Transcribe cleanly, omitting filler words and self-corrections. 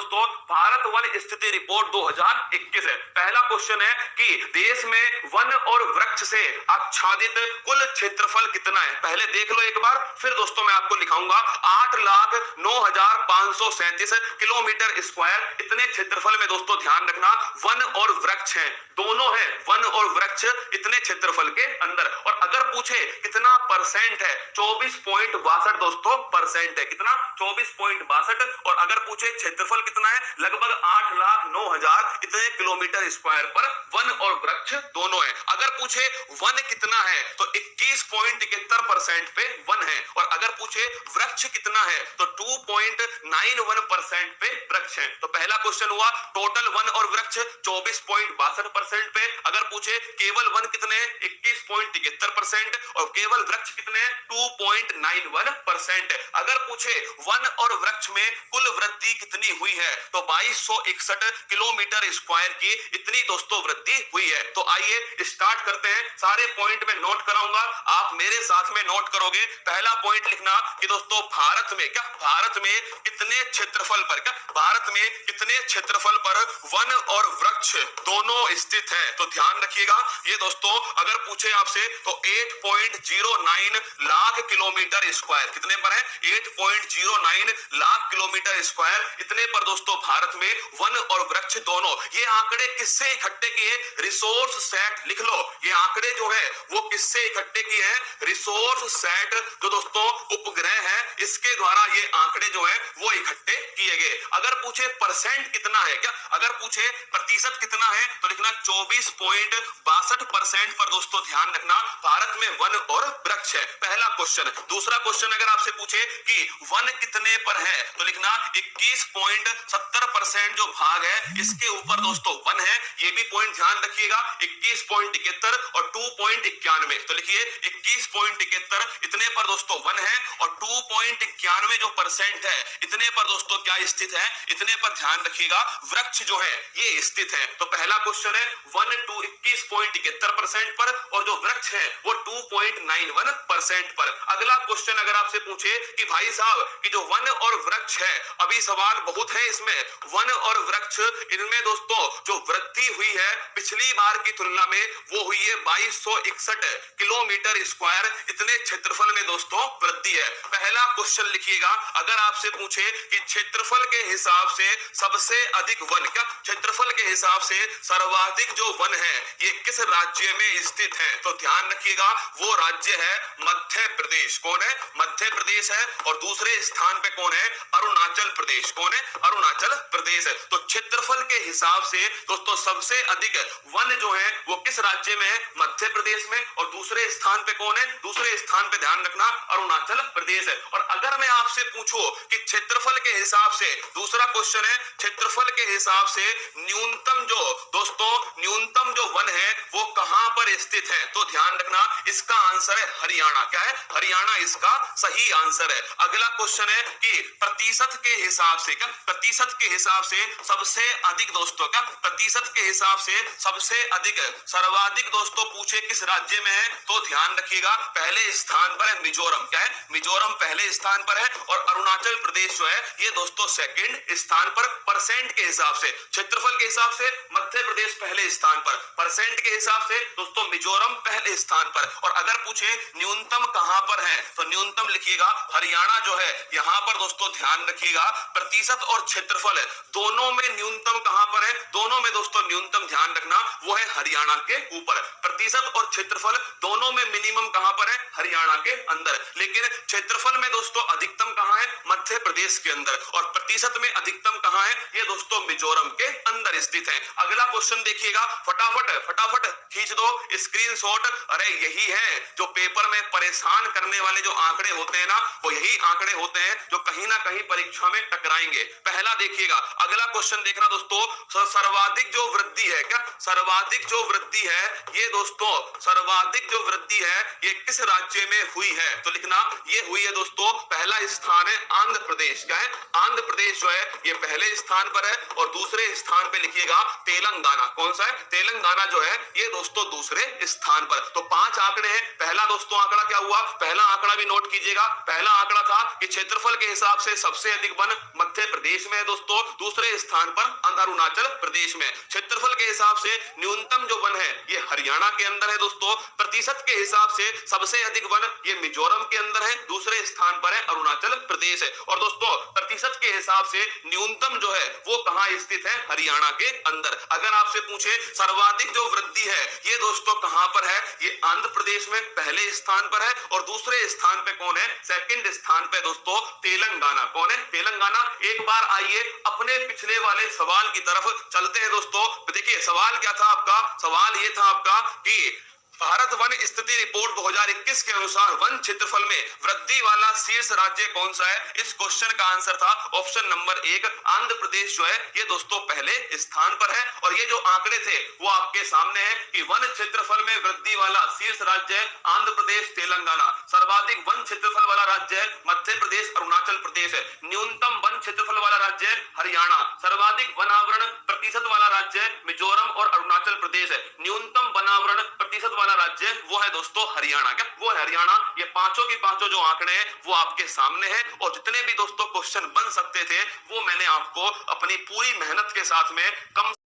दोस्तों भारत वन स्थिति रिपोर्ट 2021 है। पहला क्वेश्चन है कि देश में वन और वृक्ष से आच्छादित कुल क्षेत्रफल कितना है। पहले देख लो एक बार, फिर दोस्तों मैं आपको लिखाऊंगा। 8,09,537 किलोमीटर स्क्वायर इतने क्षेत्रफल में दोस्तों ध्यान रखना वन और वृक्ष हैं, दोनों हैं वन और वृक्ष इतने क्षेत्रफल के अंदर। और अगर पूछे कितना परसेंट है, 24.62 दोस्तों परसेंट है। कितना? 24.62। और अगर पूछे क्षेत्रफल कितना है, लगभग 8,09,000 इतने किलोमीटर स्क्वायर पर वन और वृक्ष दोनों है। अगर पूछे वन कितना है तो 21.71% पे वन है। और अगर पूछे वृक्ष कितना है तो 2.91% पे वृक्ष है। तो पहला क्वेश्चन हुआ टोटल वन और वृक्ष 24.62% पे। अगर पूछे केवल वन कितने, 21.73%, और केवल वृक्ष कितने, 2.91%। अगर पूछे वन और वृक्ष में कुल वृद्धि कितनी हुई है तो 2261 किलोमीटर स्क्वायर की इतनी दोस्तों वृद्धि हुई है। तो आइए स्टार्ट करते हैं। सारे पॉइंट में नोट कराऊंगा, आप मेरे साथ में नोट करोगे। पहला पॉइंट लिखना कि दोस्तों भारत में कितने क्षेत्रफल पर भारत में कितने क्षेत्रफल पर वन और वृक्ष दोनों स्थित हैं। तो ध्यान रखिएगा ये दोस्तों, अगर पूछे आपसे तो 8.09 लाख किलोमीटर स्क्वायर कितने पर है, 8.09 लाख किलोमीटर स्क्वायर इतने पर दोस्तों भारत में वन और वृक्ष दोनों। ये आंकड़े किससे इकट्ठे किए, रिसोर्स सेट लिख लो। ये आंकड़े जो है वो किससे इकट्ठे किए हैं, रिसोर्स सेट जो दोस्तों उपग्रह है इसके द्वारा ये आंकड़े जो है वो इकट्ठे किए गए। अगर पूछे परसेंट कितना है, अगर पूछे प्रतिशत कितना है तो लिखना 24.62% पर दोस्तों ध्यान रखना भारत में वन और वृक्ष है। पहला क्वेश्चन। दूसरा क्वेश्चन अगर आपसे पूछे कि वन कितने पर है तो लिखना 21.70% जो भाग है इसके ऊपर दोस्तों वन है। ये भी पॉइंट ध्यान रखिएगा, 21.71 और 2.91। तो लिखिए 21.71 इतने पर दोस्तों वन है और 2.91 जो परसेंट है इतने पर दोस्तों क्या स्थित है, इतने पर ध्यान रखिएगा वृक्ष जो है ये स्थित है। तो पहला क्वेश्चन है वन 21.71% पर और जो वृक्ष है वो 2.91% पर। अगला क्वेश्चन अगर आपसे पूछे कि भाई साहब कि जो वन और वृक्ष है, अभी सवाल बहुत है इसमें, वन और वृक्ष इनमें दोस्तों जो वृद्धि हुई है पिछली बार की तुलना में वो हुई है 2261 किलोमीटर स्क्वायर इतने क्षेत्रफल में दोस्तों वृद्धि है। पहला क्वेश्चन लिखिएगा, अगर आपसे पूछे कि क्षेत्रफल के हिसाब से सबसे अधिक वन, क्षेत्रफल के हिसाब से सर्वाधिक जो वन है ये किस राज्य में स्थित है तो ध्यान रखिएगा वो राज्य है मध्य प्रदेश। कौन है? मध्य प्रदेश है। और दूसरे स्थान पे कौन है? अरुणाचल प्रदेश। कौन है? अरुणाचल प्रदेश है। तो क्षेत्रफल के हिसाब से दोस्तों सबसे अधिक वन जो है वो किस राज्य में है? मध्य प्रदेश में। और दूसरे स्थान पे कौन है? दूसरे स्थान पे ध्यान रखना अरुणाचल प्रदेश है। और अगर मैं आपसे पूछूं कि क्षेत्रफल के हिसाब से, दूसरा क्वेश्चन है क्षेत्रफल के हिसाब से न्यूनतम जो दोस्तों न्यूनतम जो वन है वो कहां पर स्थित है तो ध्यान रखना इसका आंसर है हरियाणा। क्या है? हरियाणा इसका सही आंसर है। अगला क्वेश्चन है कि प्रतिशत के हिसाब से प्रतिशत के हिसाब से सबसे अधिक दोस्तों प्रतिशत के हिसाब से सबसे अधिक सर्वाधिक दोस्तों पूछे किस राज्य में है तो ध्यान रखिएगा पहले स्थान पर है मिजोरम। क्या है? मिजोरम पहले स्थान पर है और अरुणाचल प्रदेश जो है ये दोस्तों सेकंड स्थान पर। परसेंट के हिसाब से, क्षेत्रफल के हिसाब से मध्य प्रदेश पहले स्थान पर, परसेंट के हिसाब से दोस्तों मिजोरम पहले स्थान पर। और अगर पूछे न्यूनतम कहां पर है तो न्यूनतम लिखिएगा हरियाणा जो है यहां पर दोस्तों ध्यान रखिएगा प्रतिशत और क्षेत्रफल दोनों में न्यूनतम कहां पर है, दोनों में दोस्तों न्यूनतम ध्यान रखना वो है हरियाणा के ऊपर। प्रतिशत और क्षेत्रफल दोनों में मिनिमम कहां पर है? हरियाणा के अंदर। लेकिन क्षेत्रफल में दोस्तों अधिकतम कहां है? मध्य प्रदेश के अंदर। और प्रतिशत में अधिकतम कहां है? ये दोस्तों मिजोरम के अंदर स्थित है। अगला क्वेश्चन देखिएगा, फटाफट खींच दो स्क्रीनशॉट। अरे यही है जो पेपर में परेशान करने वाले जो आंकड़े होते हैं ना, वो यही आंकड़े होते हैं जो कहीं ना कहीं परीक्षा में टकराएंगे। पहला देखिएगा, अगला क्वेश्चन क्वेश्चन देखना दोस्तों, सर्वाधिक जो वृद्धि है, क्या सर्वाधिक जो वृद्धि है ये दोस्तों, सर्वाधिक जो वृद्धि है ये किस राज्य में हुई है? तो लिखना ये हुई है दोस्तों, पहला स्थान है आंध्र प्रदेश। क्या है? आंध्र प्रदेश जो है ये पहले स्थान पर है, और दूसरे स्थान पे लिखिएगा तेलंगाना। कौन सा है? तेलंगाना जो है ये दोस्तों दूसरे स्थान पर। तो 5 आंकड़े हैं। पहला दोस्तों आंकड़ा क्या हुआ? पहला आंकड़ा भी नोट कीजिएगा। पहला आंकड़ा था कि क्षेत्रफल के हिसाब से सबसे अधिक वन मध्य प्रदेश में है दोस्तों, दूसरे स्थान पर अरुणाचल प्रदेश में। क्षेत्रफल के हिसाब से न्यूनतम जो वन है ये हरियाणा के अंदर है दोस्तों। प्रतिशत के हिसाब से सबसे अधिक वन ये मिजोरम के अंदर है, दूसरे स्थान पर है अरुणाचल प्रदेश है। और दोस्तों प्रतिशत के हिसाब से न्यूनतम जो है वो कहां स्थित है? हरियाणा के अंदर। अगर आपसे पूछे सर्वाधिक जो वृद्धि है ये दोस्तों कहां पर है? ये आंध्र प्रदेश में पहले स्थान पर है, और दूसरे स्थान पे कौन है? सेकंड स्थान पे दोस्तों तेलंगाना। कौन है? तेलंगाना। एक बार आइए अपने पिछले वाले सवाल की तरफ चलते हैं दोस्तों। देखिए सवाल क्या था आपका? सवाल ये था आपका कि भारत वन स्थिति रिपोर्ट 2021 के अनुसार वन क्षेत्रफल में वृद्धि वाला शीर्ष राज्य कौन सा है? इस क्वेश्चन का आंसर था ऑप्शन नंबर 1 आंध्र प्रदेश जो है ये दोस्तों पहले स्थान पर है। और ये जो आंकड़े थे वो आपके सामने है कि वन क्षेत्रफल में वृद्धि वाला शीर्ष राज्य है आंध्र प्रदेश, तेलंगाना। सर्वाधिक वन क्षेत्रफल वाला राज्य है मध्य प्रदेश, अरुणाचल प्रदेश है। न्यूनतम वन क्षेत्रफल वाला राज्य है हरियाणा। सर्वाधिक वनावरण प्रतिशत वाला राज्य है मिजोरम और अरुणाचल प्रदेश है। न्यूनतम वनावरण प्रतिशत वाला राज्य वो है दोस्तों हरियाणा। क्या वो है? हरियाणा। ये पांचों की पांचों जो आंकड़े हैं वो आपके सामने हैं, और जितने भी दोस्तों क्वेश्चन बन सकते थे वो मैंने आपको अपनी पूरी मेहनत के साथ में कम